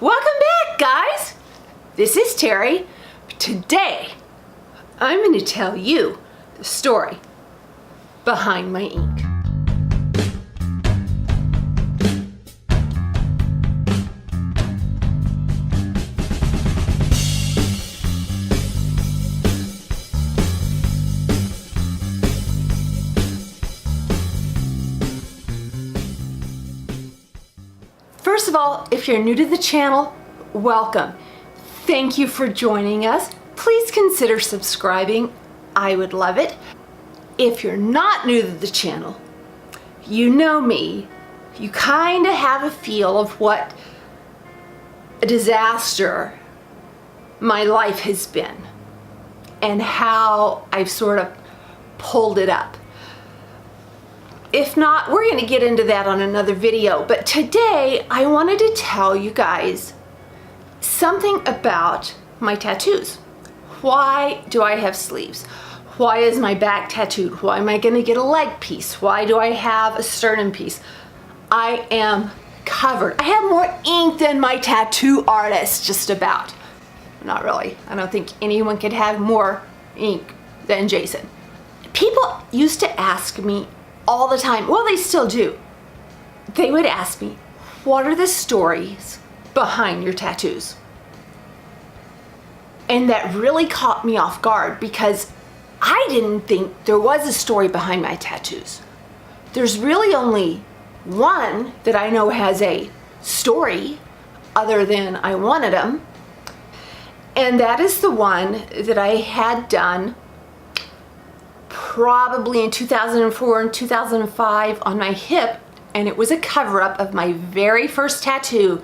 Welcome back, guys. This is Terry. Today, I'm going to tell you the story behind my ink. First of all, if you're new to the channel, welcome. Thank you for joining us. Please consider subscribing. I would love it. If you're not new to the channel, you know me. You kind of have a feel of what a disaster my life has been and how I've sort of pulled it up. If not, we're going to get into that on another video. But today, I wanted to tell you guys something about my tattoos. Why do I have sleeves? Why is my back tattooed? Why am I going to get a leg piece? Why do I have a sternum piece? I am covered. I have more ink than my tattoo artist, just about. Not really. I don't think anyone could have more ink than Jason. People used to ask me all the time, well, they still do. They would ask me, what are the stories behind your tattoos? And that really caught me off guard because I didn't think there was a story behind my tattoos. There's really only one that I know has a story other than I wanted them. And that is the one that I had done probably in 2004 and 2005 on my hip, and it was a cover-up of my very first tattoo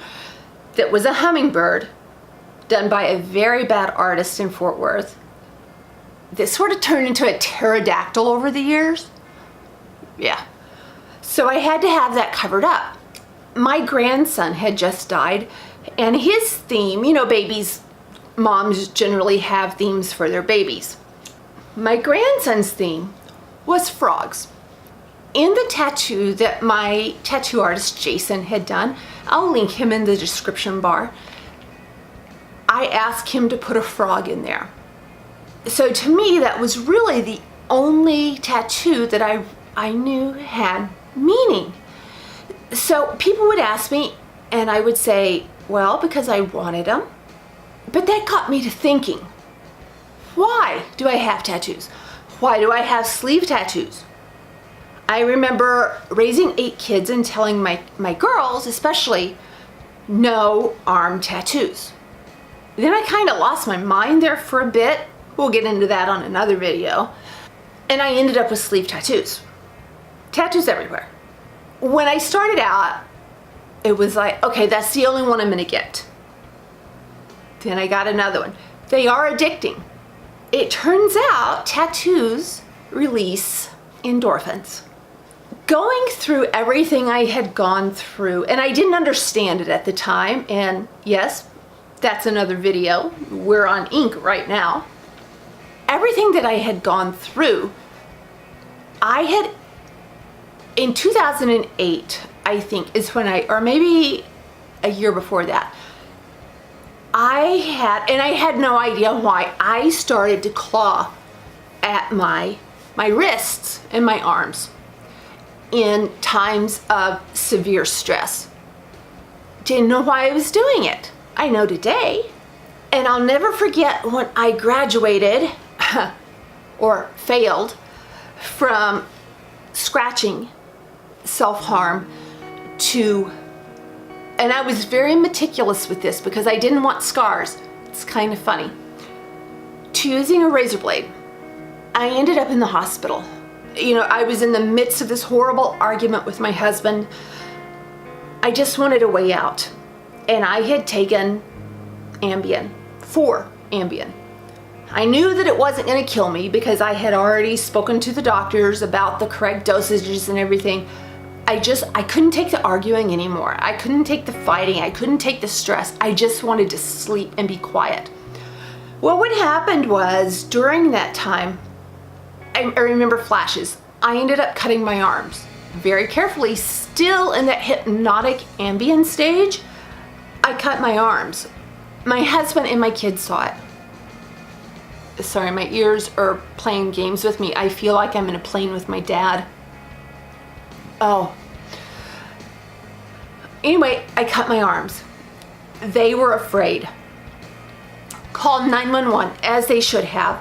that was a hummingbird done by a very bad artist in Fort Worth. This sort of turned into a pterodactyl over the years. Yeah. So I had to have that covered up. My grandson had just died, and his theme, you know, babies, moms generally have themes for their babies. My grandson's theme was frogs. In the tattoo that my tattoo artist Jason had done, I'll link him in the description bar, I asked him to put a frog in there. So to me, that was really the only tattoo that I knew had meaning. So people would ask me, and I would say, well, because I wanted them. But that got me to thinking, why do I have tattoos? Why do I have sleeve tattoos? I remember raising 8 kids and telling my girls, especially, no arm tattoos. Then I kind of lost my mind there for a bit. We'll get into that on another video. And I ended up with sleeve tattoos. Tattoos everywhere. When I started out, it was like, okay, that's the only one I'm gonna get. Then I got another one. They are addicting. It turns out tattoos release endorphins. Going through everything I had gone through, and I didn't understand it at the time, and yes, that's another video. We're on ink right now. Everything that I had gone through, in 2008, I think, is when or maybe a year before that, I had no idea why, I started to claw at my wrists and my arms in times of severe stress. Didn't know why I was doing it. I know today. And I'll never forget when I graduated or failed from scratching, self-harm, to, and I was very meticulous with this because I didn't want scars. It's kind of funny. To using a razor blade. I ended up in the hospital. You know, I was in the midst of this horrible argument with my husband. I just wanted a way out. And I had taken Ambien, 4 Ambien. I knew that it wasn't going to kill me because I had already spoken to the doctors about the correct dosages and everything. I couldn't take the arguing anymore. I couldn't take the fighting. I couldn't take the stress. I just wanted to sleep and be quiet. Well, what happened was during that time, I remember flashes. I ended up cutting my arms very carefully, still in that hypnotic Ambien stage. I cut my arms. My husband and my kids saw it. Sorry, my ears are playing games with me. I feel like I'm in a plane with my dad. Oh. Anyway, I cut my arms. They were afraid. Called 911, as they should have.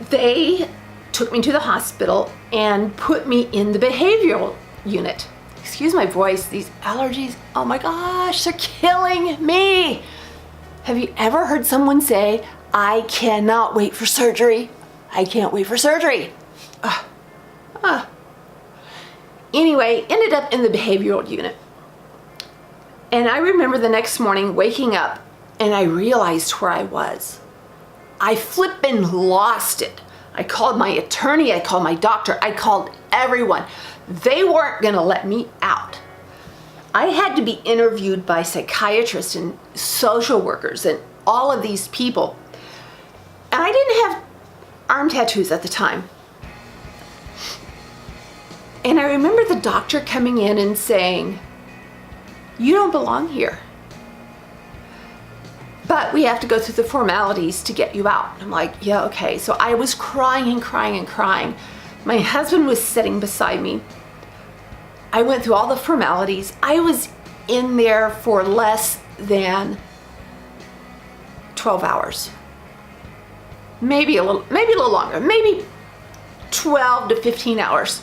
They took me to the hospital and put me in the behavioral unit. Excuse my voice, these allergies, oh my gosh, they're killing me. Have you ever heard someone say, I cannot wait for surgery? I can't wait for surgery. Anyway, ended up in the behavioral unit. And I remember the next morning waking up and I realized where I was. I flippin' lost it. I called my attorney, I called my doctor, I called everyone. They weren't gonna let me out. I had to be interviewed by psychiatrists and social workers and all of these people. And I didn't have arm tattoos at the time. And I remember the doctor coming in and saying, you don't belong here. But we have to go through the formalities to get you out. I'm like, yeah, okay. So I was crying and crying and crying. My husband was sitting beside me. I went through all the formalities. I was in there for less than 12 hours. Maybe a little longer, maybe 12 to 15 hours.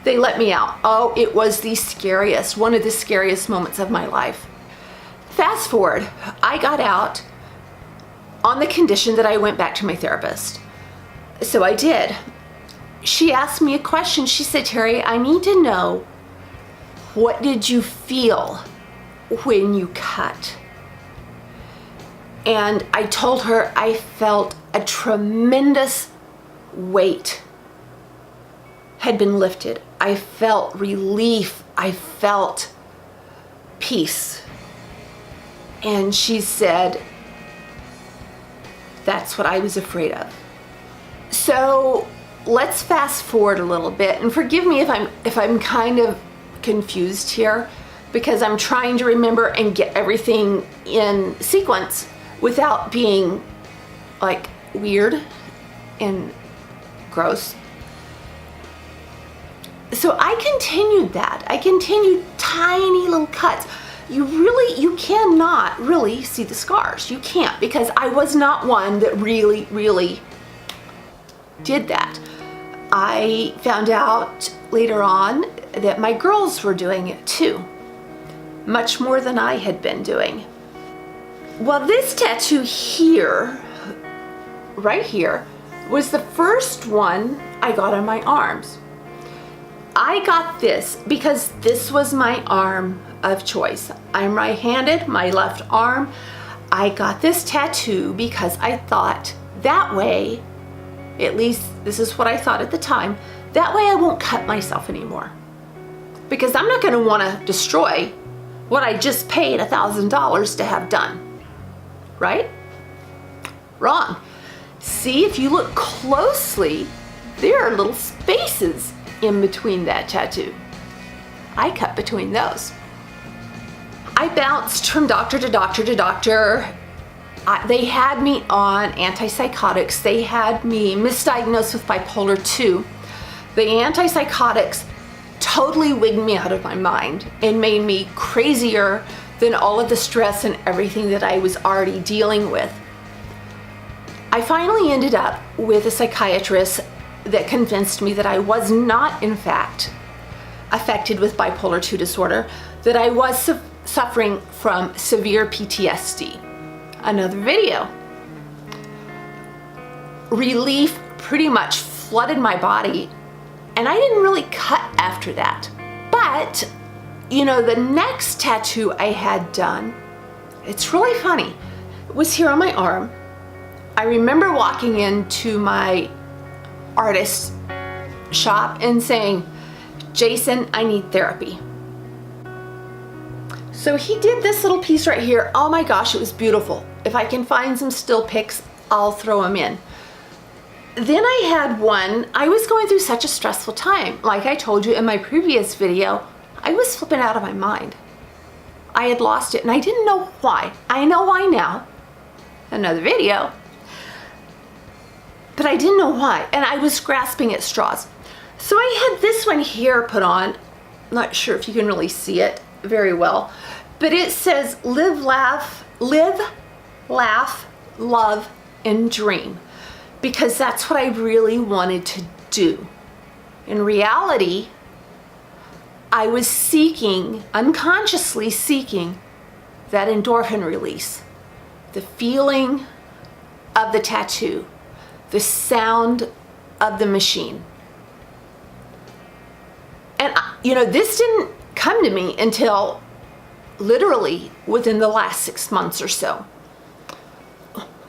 They let me out. Oh, it was the scariest, one of the scariest moments of my life. Fast forward, I got out on the condition that I went back to my therapist. So I did. She asked me a question. She said, Terry, I need to know, what did you feel when you cut? And I told her I felt a tremendous weight had been lifted. I felt relief. I felt peace. And she said, that's what I was afraid of. So let's fast forward a little bit, and forgive me if I'm kind of confused here, because I'm trying to remember and get everything in sequence without being like weird and gross. So I continued that. I continued tiny little cuts. You cannot really see the scars. You can't, because I was not one that really did that. I found out later on that my girls were doing it too, much more than I had been doing. Well, this tattoo here, right here, was the first one I got on my arms. I got this because this was my arm of choice. I'm right-handed, my left arm. I got this tattoo because I thought that way, at least this is what I thought at the time, that way I won't cut myself anymore. Because I'm not gonna wanna destroy what I just paid $1,000 to have done, right? Wrong. See, if you look closely, there are little spaces in between that tattoo. I cut between those. I bounced from doctor to doctor to doctor. They had me on antipsychotics. They had me misdiagnosed with bipolar 2. The antipsychotics totally wigged me out of my mind and made me crazier than all of the stress and everything that I was already dealing with. I finally ended up with a psychiatrist that convinced me that I was not, in fact, affected with bipolar 2 disorder, that I was suffering from severe PTSD. Another video. Relief pretty much flooded my body, and I didn't really cut after that. But, you know, the next tattoo I had done, it's really funny. It was here on my arm. I remember walking into my artist shop and saying, Jason, I need therapy. So he did this little piece right here. Oh my gosh, it was beautiful. If I can find some still pics, I'll throw them in. Then I had one, I was going through such a stressful time. Like I told you in my previous video, I was flipping out of my mind. I had lost it, and I didn't know why. I know why now. Another video. But I didn't know why, and I was grasping at straws. So I had this one here put on. I'm not sure if you can really see it very well, but it says live, laugh, love, and dream, because that's what I really wanted to do. In reality, I was unconsciously seeking that endorphin release, the feeling of the tattoo, the sound of the machine. And this didn't come to me until literally within the last 6 months or so.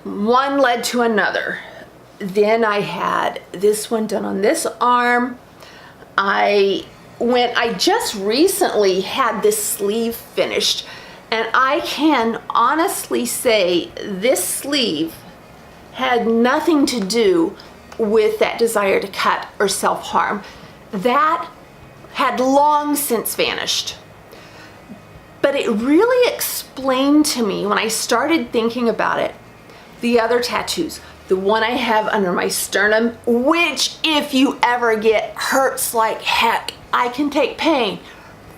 One led to another. Then I had this one done on this arm. I just recently had this sleeve finished, and I can honestly say this sleeve had nothing to do with that desire to cut or self-harm. That had long since vanished. But it really explained to me, when I started thinking about it, the other tattoos. The one I have under my sternum, which if you ever get hurts like heck, I can take pain.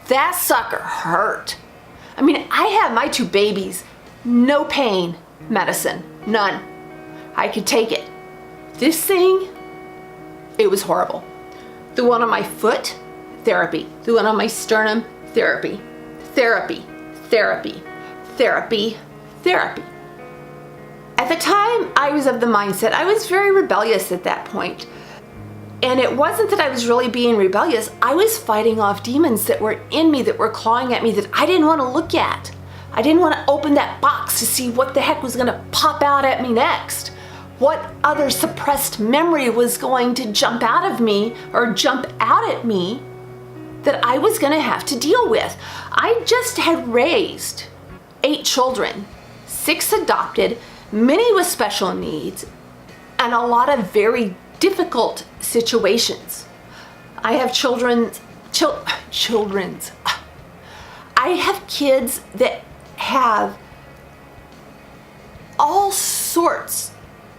That sucker hurt. I mean, I have my 2 babies, no pain medicine, none. I could take it. This thing, it was horrible. The one on my foot, therapy. The one on my sternum, therapy. Therapy, therapy, therapy, therapy. At the time, I was of the mindset, I was very rebellious at that point. And it wasn't that I was really being rebellious, I was fighting off demons that were in me, that were clawing at me, that I didn't want to look at. I didn't want to open that box to see what the heck was going to pop out at me next. What other suppressed memory was going to jump out of me or jump out at me that I was going to have to deal with. I just had raised 8 children, 6 adopted, many with special needs, and a lot of very difficult situations. I have children's. I have kids that have all sorts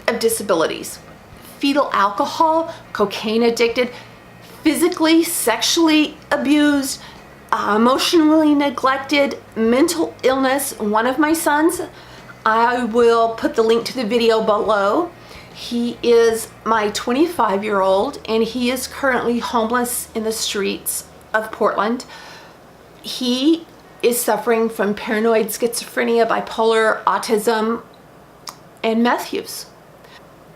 of disabilities. Fetal alcohol, cocaine addicted, physically, sexually abused, emotionally neglected, mental illness. One of my sons, I will put the link to the video below. He is my 25-year-old, and he is currently homeless in the streets of Portland. He is suffering from paranoid schizophrenia, bipolar, autism, and meth use.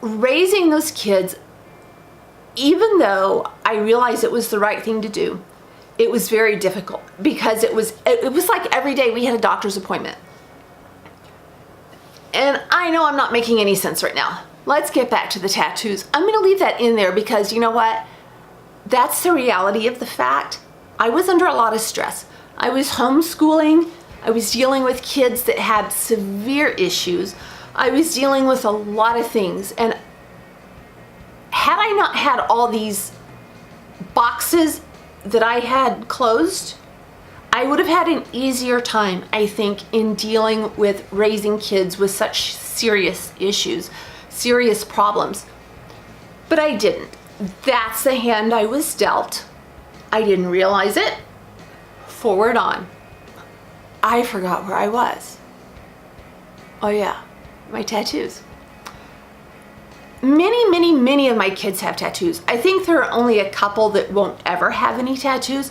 Raising those kids, even though I realized it was the right thing to do, it was very difficult, because it was like every day we had a doctor's appointment. And I know I'm not making any sense right now. Let's get back to the tattoos. I'm going to leave that in there because you know what? That's the reality of the fact. I was under a lot of stress. I was homeschooling. I was dealing with kids that had severe issues. I was dealing with a lot of things. And had I not had all these boxes that I had closed, I would have had an easier time, I think, in dealing with raising kids with such serious issues, serious problems. But I didn't. That's the hand I was dealt. I didn't realize it. Forward on. I forgot where I was. Oh yeah, my tattoos. Many of my kids have tattoos. I think there are only a couple that won't ever have any tattoos.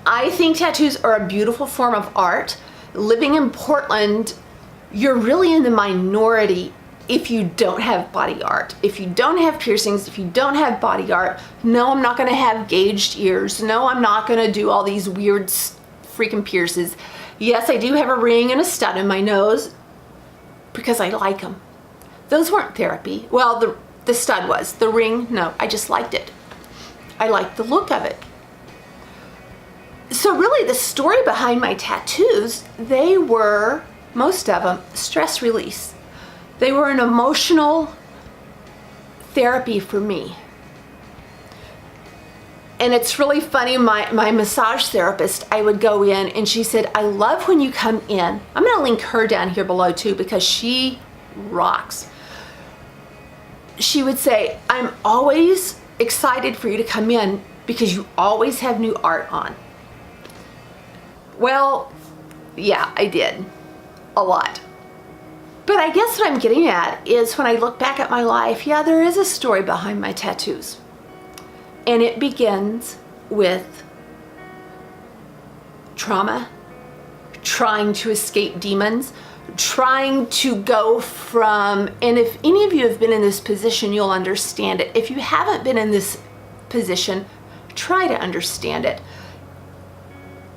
I think tattoos are a beautiful form of art. Living in Portland, you're really in the minority if you don't have body art. If you don't have piercings, if you don't have body art, no, I'm not gonna have gauged ears. No, I'm not gonna do all these weird freaking pierces. Yes, I do have a ring and a stud in my nose because I like them. Those weren't therapy. Well, the stud was. The ring, no, I just liked it. I liked the look of it. So really the story behind my tattoos, they were, most of them, stress release. They were an emotional therapy for me. And it's really funny, my massage therapist, I would go in and she said, I love when you come in. I'm gonna link her down here below too because she rocks. She would say, I'm always excited for you to come in because you always have new art on. Well, yeah, I did. A lot. But I guess what I'm getting at is when I look back at my life, yeah, there is a story behind my tattoos. And it begins with trauma, trying to escape demons, trying to go from, and if any of you have been in this position, you'll understand it. If you haven't been in this position, try to understand it.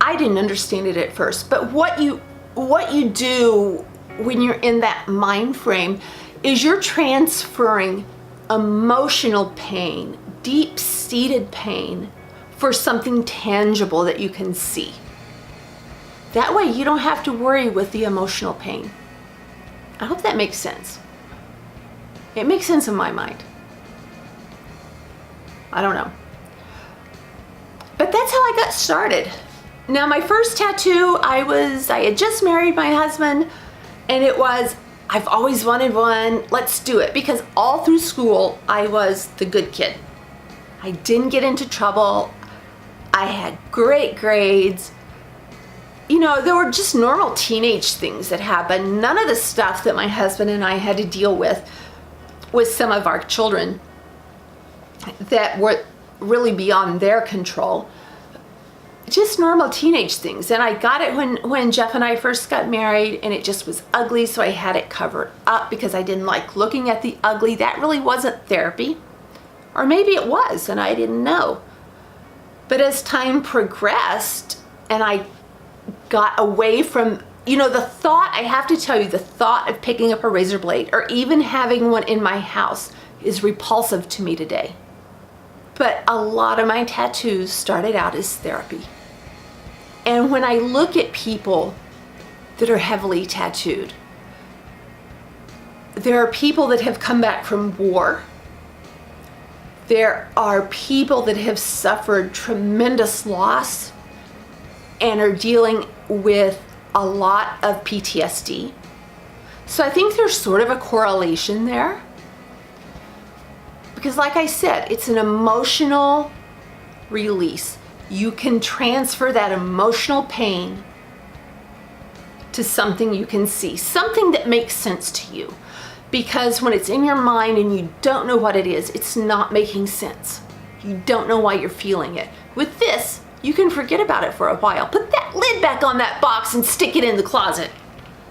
I didn't understand it at first, but what you do when you're in that mind frame is you're transferring emotional pain, deep-seated pain, for something tangible that you can see. That way you don't have to worry with the emotional pain. I hope that makes sense. It makes sense in my mind. I don't know. But that's how I got started. Now my first tattoo, I had just married my husband, and it was, I've always wanted one, let's do it. Because all through school, I was the good kid. I didn't get into trouble. I had great grades. You know, there were just normal teenage things that happened. None of the stuff that my husband and I had to deal with some of our children that were really beyond their control. Just normal teenage things. And I got it when Jeff and I first got married, and it just was ugly, so I had it covered up because I didn't like looking at the ugly. That really wasn't therapy. Or maybe it was, and I didn't know. But as time progressed, and I got away from, you know, the thought, I have to tell you, the thought of picking up a razor blade or even having one in my house is repulsive to me today. But a lot of my tattoos started out as therapy. And when I look at people that are heavily tattooed, there are people that have come back from war. There are people that have suffered tremendous loss and are dealing with a lot of PTSD. So I think there's sort of a correlation there. Because like I said, it's an emotional release. You can transfer that emotional pain to something you can see, something that makes sense to you. Because when it's in your mind and you don't know what it is, it's not making sense. You don't know why you're feeling it. With this, you can forget about it for a while. Put that lid back on that box and stick it in the closet.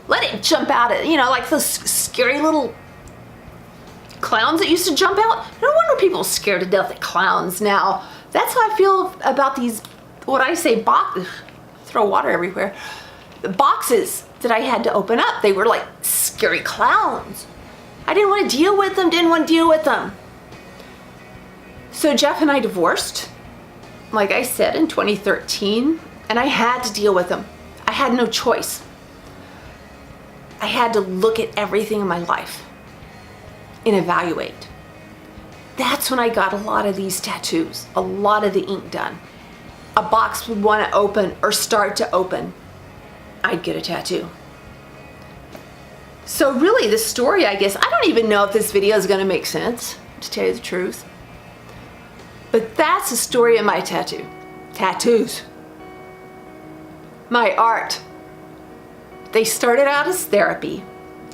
Let it jump out, you know, like those scary little clowns that used to jump out. No wonder people are scared to death of clowns now. That's how I feel about these, what I say, throw water everywhere. The boxes that I had to open up, they were like scary clowns. I didn't want to deal with them, So Jeff and I divorced, like I said, in 2013, and I had to deal with them. I had no choice. I had to look at everything in my life and evaluate. That's when I got a lot of these tattoos, a lot of the ink done. A box would want to open or start to open, I'd get a tattoo. So really the story, I guess, I don't even know if this video is going to make sense, to tell you the truth. But that's the story of my tattoos. My art. They started out as therapy.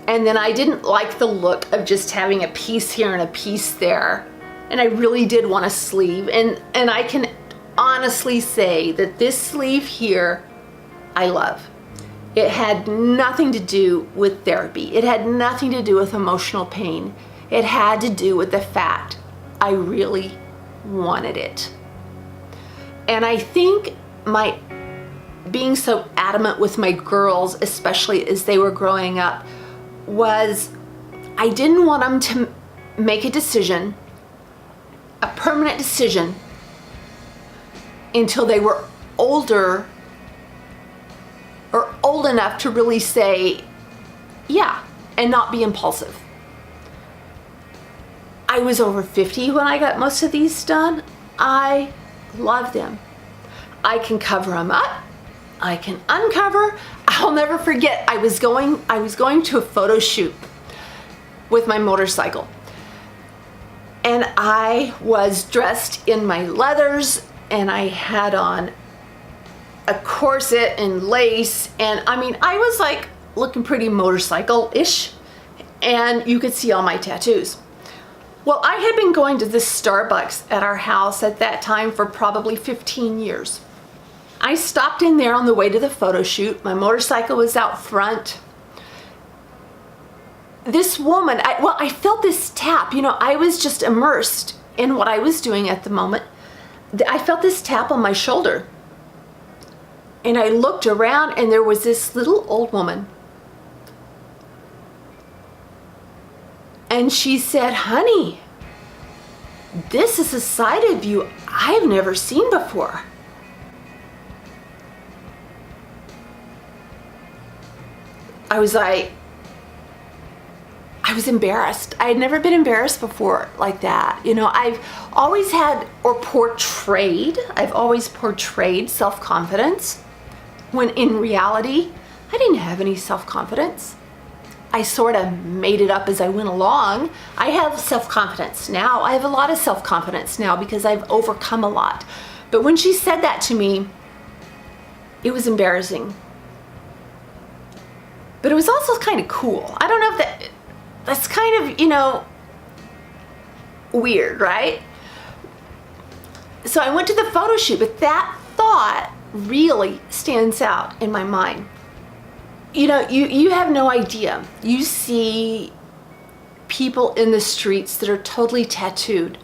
And then I didn't like the look of just having a piece here and a piece there. And I really did want a sleeve. And I can honestly say that this sleeve here, I love. It had nothing to do with therapy. It had nothing to do with emotional pain. It had to do with the fact I really wanted it. And I think my being so adamant with my girls, especially as they were growing up, was I didn't want them to make a decision, a permanent decision, until they were older or old enough to really say, yeah, and not be impulsive. I was over 50 when I got most of these done. I love them. I can cover them up. I can uncover. I'll never forget, I was going to a photo shoot with my motorcycle. And I was dressed in my leathers, and I had on a corset and lace, and I mean, I was like looking pretty motorcycle-ish, and you could see all my tattoos. Well, I had been going to this Starbucks at our house at that time for probably 15 years. I stopped in there on the way to the photo shoot. My motorcycle was out front. This woman, I felt this tap. You know, I was just immersed in what I was doing at the moment. I felt this tap on my shoulder. And I looked around, and there was this little old woman. And she said, "Honey, this is a side of you I've never seen before." I was embarrassed. I had never been embarrassed before like that. You know, I've always portrayed self-confidence, when in reality, I didn't have any self-confidence. I sort of made it up as I went along. I have self-confidence now. I have a lot of self-confidence now because I've overcome a lot. But when she said that to me, it was embarrassing. But it was also kind of cool. I don't know if that's kind of, you know, weird, right? So I went to the photo shoot, but that thought really stands out in my mind. You know, you have no idea. You see people in the streets that are totally tattooed.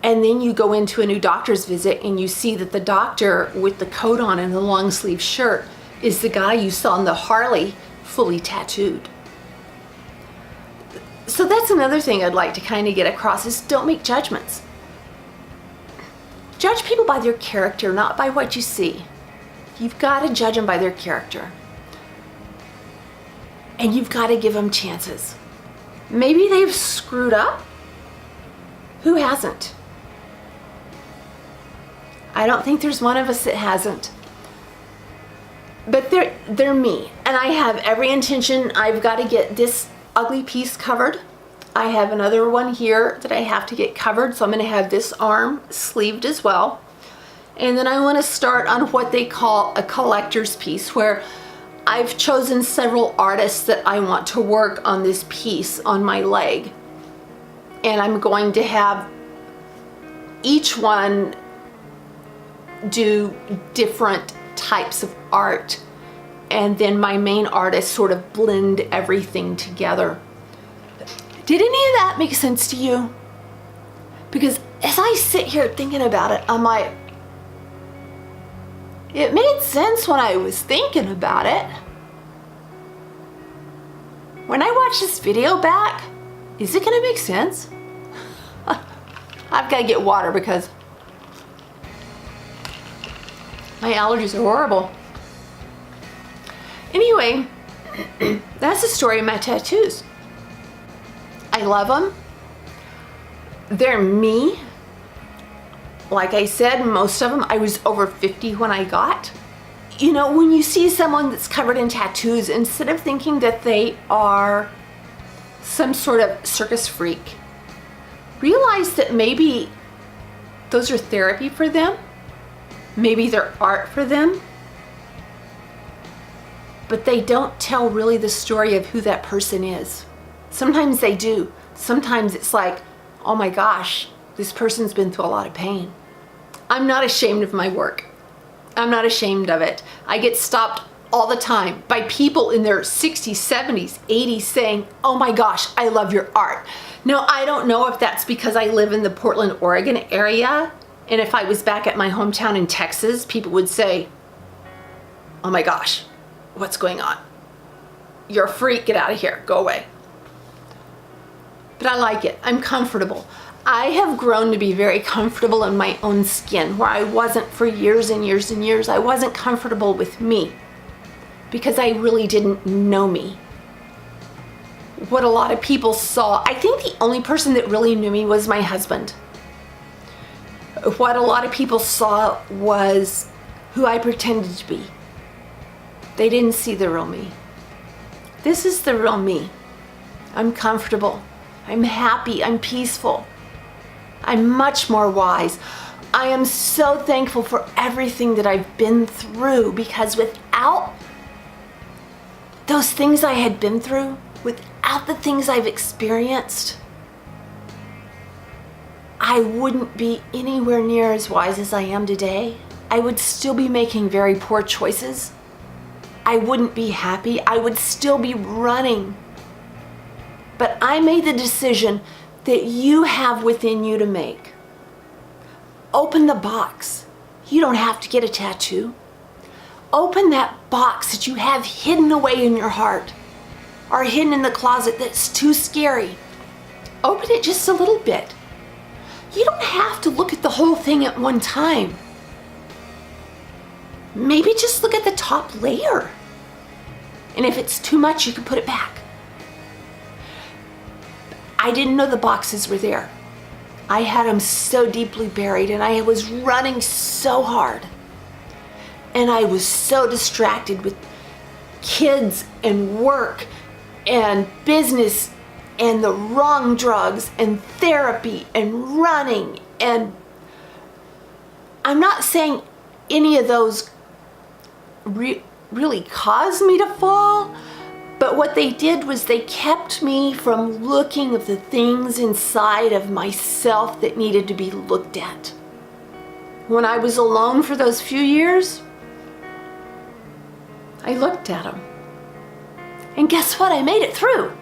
And then you go into a new doctor's visit and you see that the doctor with the coat on and the long sleeve shirt is the guy you saw in the Harley fully tattooed. So that's another thing I'd like to kind of get across is don't make judgments. Judge people by their character, not by what you see. You've got to judge them by their character. And you've got to give them chances. Maybe they've screwed up. Who hasn't? I don't think there's one of us that hasn't. But they're me, and I have every intention. I've got to get this ugly piece covered. I have another one here that I have to get covered, so I'm going to have this arm sleeved as well. And then I want to start on what they call a collector's piece, where I've chosen several artists that I want to work on this piece on my leg. And I'm going to have each one do different types of art, and then my main artist sort of blend everything together. Did any of that make sense to you? Because as I sit here thinking about it, I'm like, it made sense when I was thinking about it. When I watch this video back, is it gonna make sense? I've got to get water because my allergies are horrible. Anyway, that's the story of my tattoos. I love them. They're me. Like I said, most of them, I was over 50 when I got. You know, when you see someone that's covered in tattoos, instead of thinking that they are some sort of circus freak, realize that maybe those are therapy for them. Maybe they're art for them. But they don't tell really the story of who that person is. Sometimes they do. Sometimes it's like, oh my gosh, this person's been through a lot of pain. I'm not ashamed of my work. I'm not ashamed of it. I get stopped all the time by people in their 60s, 70s, 80s saying, oh my gosh, I love your art. Now, I don't know if that's because I live in the Portland, Oregon area, and if I was back at my hometown in Texas, people would say, oh my gosh, what's going on? You're a freak, get out of here, go away. But I like it, I'm comfortable. I have grown to be very comfortable in my own skin, where I wasn't for years and years and years. I wasn't comfortable with me because I really didn't know me. What a lot of people saw, I think the only person that really knew me was my husband. What a lot of people saw was who I pretended to be. They didn't see the real me. This is the real me. I'm comfortable. I'm happy. I'm peaceful. I'm much more wise. I am so thankful for everything that I've been through, because without those things I had been through, without the things I've experienced, I wouldn't be anywhere near as wise as I am today. I would still be making very poor choices. I wouldn't be happy. I would still be running. But I made the decision that you have within you to make. Open the box. You don't have to get a tattoo. Open that box that you have hidden away in your heart, or hidden in the closet that's too scary. Open it just a little bit. You don't have to look at the whole thing at one time. Maybe just look at the top layer. And if it's too much, you can put it back. I didn't know the boxes were there. I had them so deeply buried, and I was running so hard. And I was so distracted with kids and work and business and the wrong drugs and therapy and running. And I'm not saying any of those really caused me to fall, but what they did was they kept me from looking at the things inside of myself that needed to be looked at. When I was alone for those few years, I looked at them. And guess what? I made it through.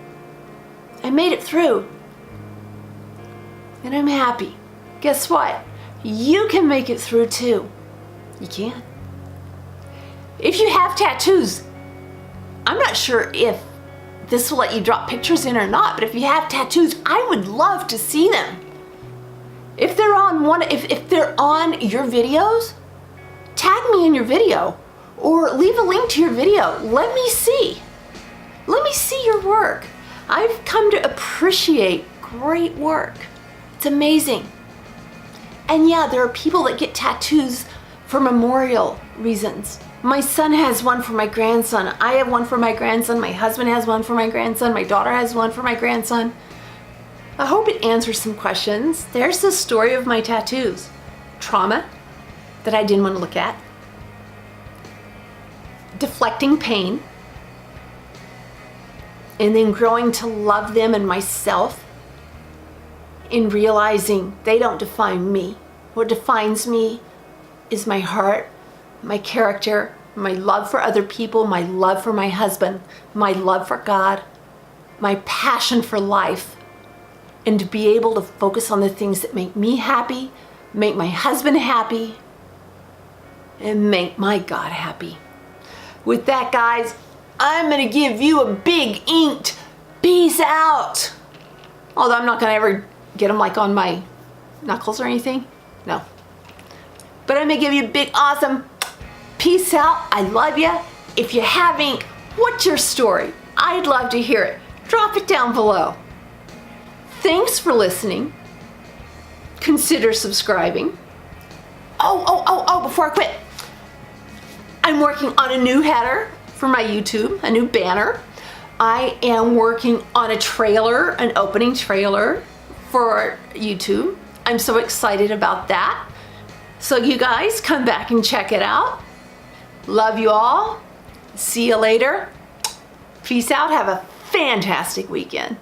I made it through. And I'm happy. Guess what? You can make it through too. You can. If you have tattoos, I'm not sure if this will let you drop pictures in or not, but if you have tattoos, I would love to see them. If they're on if they're on your videos, tag me in your video or leave a link to your video. Let me see. Let me see your work. I've come to appreciate great work. It's amazing. And yeah, there are people that get tattoos for memorial reasons. My son has one for my grandson. I have one for my grandson. My husband has one for my grandson. My daughter has one for my grandson. I hope it answers some questions. There's the story of my tattoos. Trauma that I didn't want to look at. Deflecting pain. And then growing to love them and myself, in realizing they don't define me. What defines me is my heart, my character, my love for other people, my love for my husband, my love for God, my passion for life, and to be able to focus on the things that make me happy, make my husband happy, and make my God happy. With that, guys, I'm gonna give you a big inked peace out. Although I'm not gonna ever get them like on my knuckles or anything. No. But I'm gonna give you a big awesome peace out. I love you. If you have ink, what's your story? I'd love to hear it. Drop it down below. Thanks for listening. Consider subscribing. Oh, before I quit, I'm working on a new header for my YouTube, a new banner. I am working on a trailer, an opening trailer for YouTube. I'm so excited about that. So you guys come back and check it out. Love you all. See you later. Peace out. Have a fantastic weekend.